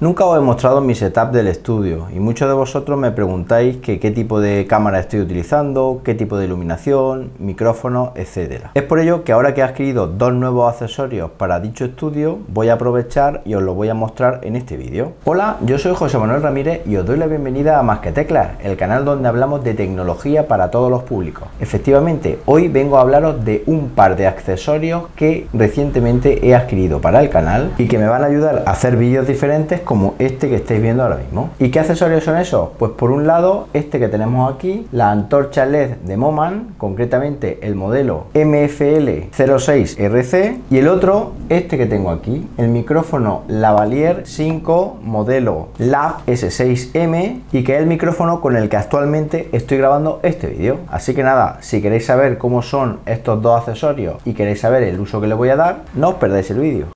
Nunca os he mostrado mi setup del estudio y muchos de vosotros me preguntáis qué tipo de cámara estoy utilizando, qué tipo de iluminación, micrófonos, etc. Es por ello que ahora que he adquirido dos nuevos accesorios para dicho estudio, voy a aprovechar y os lo voy a mostrar en este vídeo. Hola, yo soy José Manuel Ramírez y os doy la bienvenida a Más que Teclas, el canal donde hablamos de tecnología para todos los públicos. Efectivamente, hoy vengo a hablaros de un par de accesorios que recientemente he adquirido para el canal y que me van a ayudar a hacer vídeos diferentes como este que estáis viendo ahora mismo. ¿Y qué accesorios son esos? Pues por un lado, este que tenemos aquí, la antorcha LED de Moman, concretamente el modelo MFL06RC, y el otro, este que tengo aquí, el micrófono Lavalier 5 modelo Lav S6M, y que es el micrófono con el que actualmente estoy grabando este vídeo. Así que nada, si queréis saber cómo son estos dos accesorios y queréis saber el uso que le voy a dar, no os perdáis el vídeo.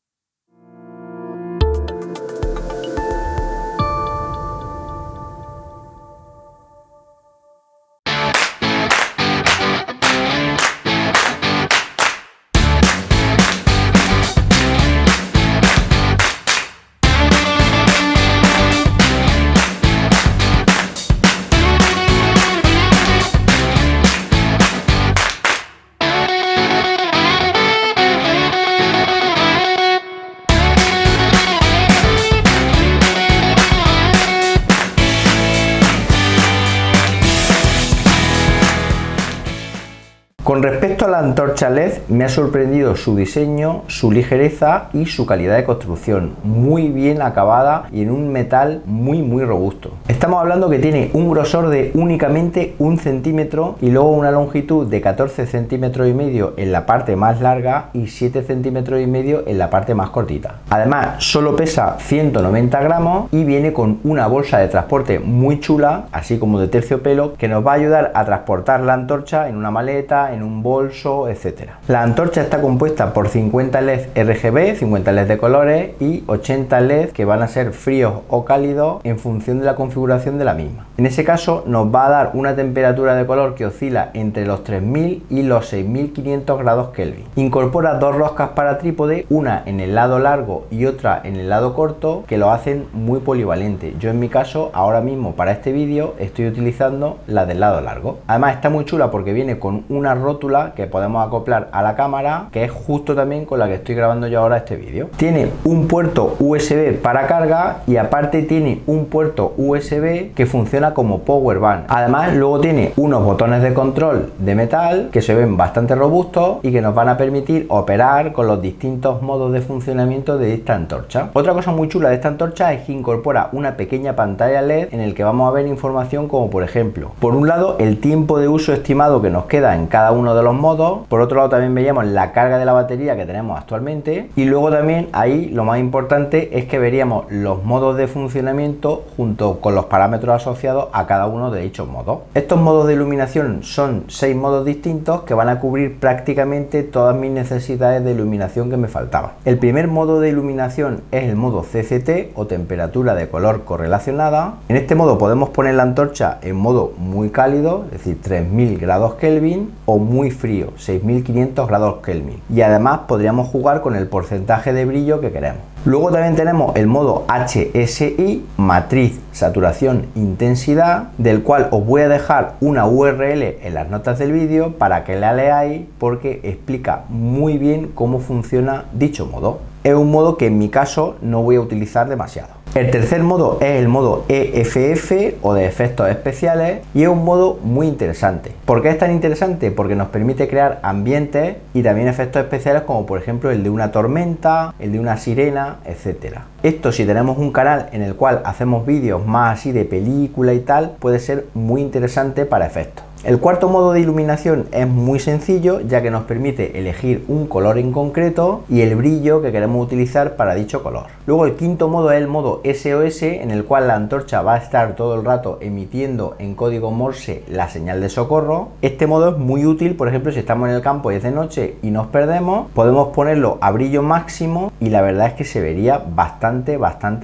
Con respecto a la antorcha LED, me ha sorprendido su diseño, su ligereza y su calidad de construcción, muy bien acabada y en un metal muy robusto. Estamos hablando que tiene un grosor de únicamente 1 centímetro y luego una longitud de 14 centímetros y medio en la parte más larga y 7 centímetros y medio en la parte más cortita. Además, solo pesa 190 gramos y viene con una bolsa de transporte muy chula, así como de terciopelo, que nos va a ayudar a transportar la antorcha en una maleta, en un bolso, etcétera. La antorcha está compuesta por 50 LED RGB, 50 LED de colores y 80 LED que van a ser fríos o cálidos en función de la configuración de la misma. En ese caso nos va a dar una temperatura de color que oscila entre los 3000 y los 6500 grados Kelvin. Incorpora dos roscas para trípode, una en el lado largo y otra en el lado corto, que lo hacen muy polivalente. Yo en mi caso, ahora mismo para este vídeo, estoy utilizando la del lado largo. Además está muy chula porque viene con una rótula que podemos acoplar a la cámara, que es justo también con la que estoy grabando yo ahora este vídeo. Tiene un puerto USB para carga y aparte tiene un puerto USB que funciona como power bank. Además luego tiene unos botones de control de metal que se ven bastante robustos y que nos van a permitir operar con los distintos modos de funcionamiento de esta antorcha. Otra cosa muy chula de esta antorcha es que incorpora una pequeña pantalla LED en el que vamos a ver información como por ejemplo, por un lado el tiempo de uso estimado que nos queda en cada uno de los modos, por otro lado también veríamos la carga de la batería que tenemos actualmente y luego también ahí lo más importante es que veríamos los modos de funcionamiento junto con los parámetros asociados a cada uno de dichos modos. Estos modos de iluminación son 6 modos distintos que van a cubrir prácticamente todas mis necesidades de iluminación que me faltaban. El primer modo de iluminación es el modo CCT o temperatura de color correlacionada. En este modo podemos poner la antorcha en modo muy cálido, es decir 3000 grados Kelvin, o muy frío, 6500 grados Kelvin, y además podríamos jugar con el porcentaje de brillo que queremos. Luego también tenemos el modo HSI, matriz, saturación, intensidad, del cual os voy a dejar una URL en las notas del vídeo para que la leáis porque explica muy bien cómo funciona dicho modo. Es un modo que en mi caso no voy a utilizar demasiado. El tercer modo es el modo EFF o de efectos especiales y es un modo muy interesante. ¿Por qué es tan interesante? Porque nos permite crear ambientes y también efectos especiales como por ejemplo el de una tormenta, el de una sirena, etcétera. Esto, si tenemos un canal en el cual hacemos vídeos más así de película y tal, puede ser muy interesante para efectos. El cuarto modo de iluminación es muy sencillo, ya que nos permite elegir un color en concreto y el brillo que queremos utilizar para dicho color. Luego el quinto modo es el modo SOS, en el cual la antorcha va a estar todo el rato emitiendo en código Morse la señal de socorro. Este modo es muy útil, por ejemplo, si estamos en el campo y es de noche y nos perdemos, podemos ponerlo a brillo máximo y la verdad es que se vería bastante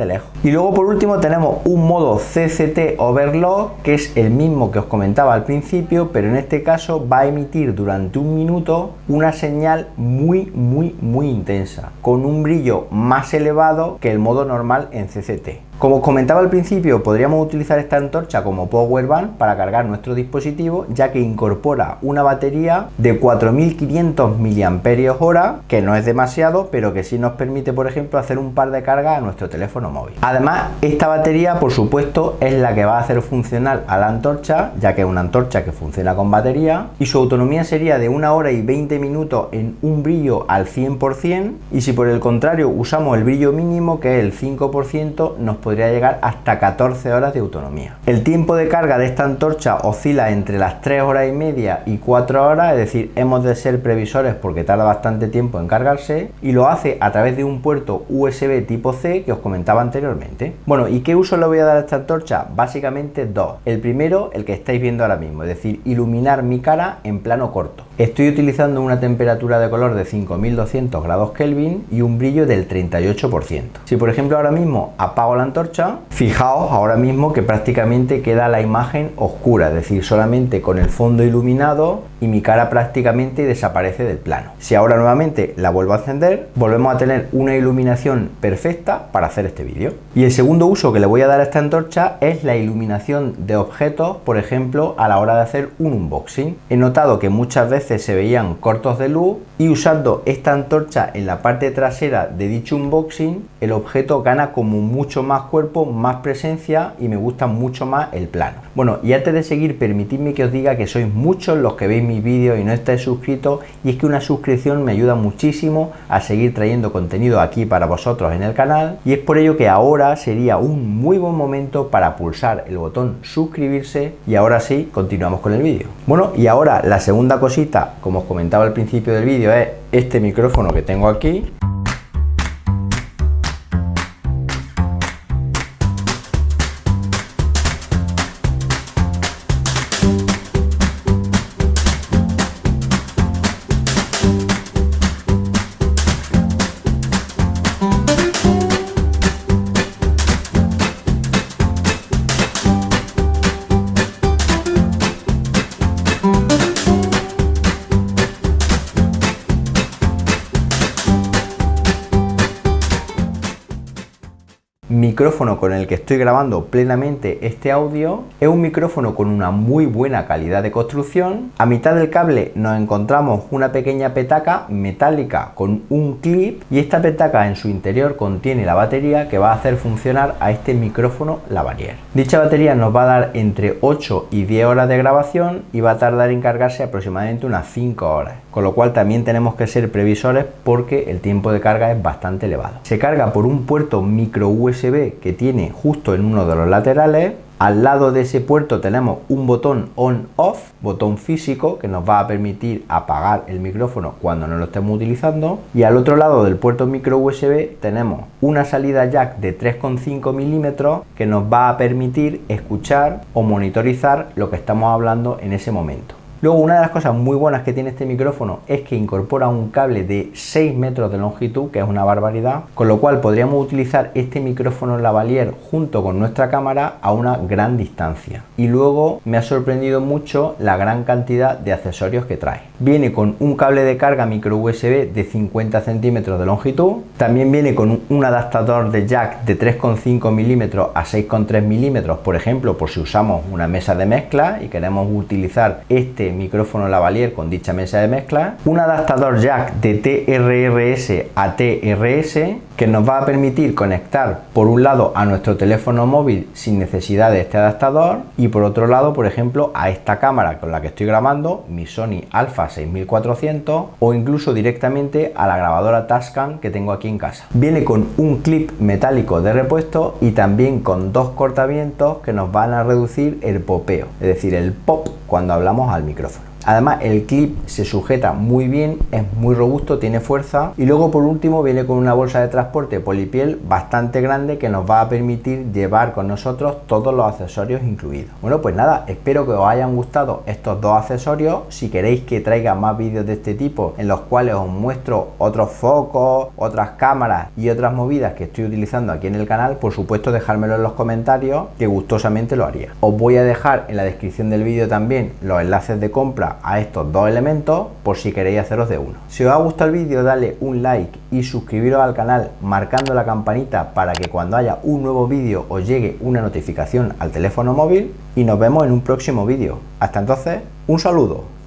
lejos. Y luego por último tenemos un modo CCT Overlock, que es el mismo que os comentaba al principio, pero en este caso va a emitir durante 1 minuto una señal muy intensa, con un brillo más elevado que el modo normal en CCT. Como os comentaba al principio, podríamos utilizar esta antorcha como power bank para cargar nuestro dispositivo, ya que incorpora una batería de 4500 mAh, que no es demasiado, pero que sí nos permite, por ejemplo, hacer un par de cargas a nuestro teléfono móvil. Además, esta batería, por supuesto, es la que va a hacer funcionar a la antorcha, ya que es una antorcha que funciona con batería, y su autonomía sería de 1 hora y 20 minutos en un brillo al 100%, y si por el contrario usamos el brillo mínimo, que es el 5%, nos podría llegar hasta 14 horas de autonomía. El tiempo de carga de esta antorcha oscila entre las 3 horas y media y 4 horas, es decir, hemos de ser previsores porque tarda bastante tiempo en cargarse, y lo hace a través de un puerto USB tipo C que os comentaba anteriormente. Bueno, ¿y qué uso le voy a dar a esta antorcha? Básicamente dos. El primero, el que estáis viendo ahora mismo, es decir, iluminar mi cara en plano corto. Estoy utilizando una temperatura de color de 5200 grados Kelvin y un brillo del 38%. Si por ejemplo ahora mismo apago la antorcha, fijaos ahora mismo que prácticamente queda la imagen oscura, es decir, solamente con el fondo iluminado y mi cara prácticamente desaparece del plano. Si ahora nuevamente la vuelvo a encender, volvemos a tener una iluminación perfecta para hacer este vídeo. Y el segundo uso que le voy a dar a esta antorcha es la iluminación de objetos, por ejemplo, a la hora de hacer un unboxing. He notado que muchas veces se veían cortos de luz y usando esta antorcha en la parte trasera de dicho unboxing, el objeto gana como mucho más cuerpo, más presencia y me gusta mucho más el plano. Bueno, y antes de seguir, permitidme que os diga que sois muchos los que veis mis vídeos y no estáis suscritos, y es que una suscripción me ayuda muchísimo a seguir trayendo contenido aquí para vosotros en el canal, y es por ello que ahora sería un muy buen momento para pulsar el botón suscribirse. Y ahora sí, continuamos con el vídeo. Bueno, y ahora la segunda cosita, como os comentaba al principio del vídeo, es este micrófono que tengo aquí. Micrófono con el que estoy grabando plenamente este audio. Es un micrófono con una muy buena calidad de construcción. A mitad del cable nos encontramos una pequeña petaca metálica con un clip, y esta petaca en su interior contiene la batería que va a hacer funcionar a este micrófono lavalier. Dicha batería nos va a dar entre 8 y 10 horas de grabación y va a tardar en cargarse aproximadamente unas 5 horas, con lo cual también tenemos que ser previsores porque el tiempo de carga es bastante elevado. Se carga por un puerto micro USB que tiene justo en uno de los laterales. Al lado de ese puerto tenemos un botón on-off, botón físico que nos va a permitir apagar el micrófono cuando no lo estemos utilizando. Y al otro lado del puerto micro USB tenemos una salida jack de 3,5 milímetros que nos va a permitir escuchar o monitorizar lo que estamos hablando en ese momento. Luego, una de las cosas muy buenas que tiene este micrófono es que incorpora un cable de 6 metros de longitud, que es una barbaridad, con lo cual podríamos utilizar este micrófono lavalier junto con nuestra cámara a una gran distancia. Y luego me ha sorprendido mucho la gran cantidad de accesorios que trae. Viene con un cable de carga micro USB de 50 centímetros de longitud, también viene con un adaptador de jack de 3,5 milímetros a 6,3 milímetros, por ejemplo, por si usamos una mesa de mezcla y queremos utilizar este micrófono lavalier con dicha mesa de mezcla, un adaptador jack de TRRS a TRS que nos va a permitir conectar por un lado a nuestro teléfono móvil sin necesidad de este adaptador, y por otro lado, por ejemplo, a esta cámara con la que estoy grabando, mi Sony Alpha 6400, o incluso directamente a la grabadora Tascam que tengo aquí en casa. Viene con un clip metálico de repuesto y también con dos cortavientos que nos van a reducir el popeo, es decir, el pop cuando hablamos al micrófono. Además, el clip se sujeta muy bien, es muy robusto, tiene fuerza, y luego por último viene con una bolsa de transporte polipiel bastante grande que nos va a permitir llevar con nosotros todos los accesorios incluidos. Bueno, pues nada, espero que os hayan gustado estos dos accesorios. Si queréis que traiga más vídeos de este tipo en los cuales os muestro otros focos, otras cámaras y otras movidas que estoy utilizando aquí en el canal, por supuesto dejármelo en los comentarios, que gustosamente lo haría. Os voy a dejar en la descripción del vídeo también los enlaces de compra extra a estos dos elementos por si queréis haceros de uno. Si os ha gustado el vídeo, dale un like y suscribiros al canal marcando la campanita para que cuando haya un nuevo vídeo os llegue una notificación al teléfono móvil y nos vemos en un próximo vídeo. Hasta entonces, un saludo.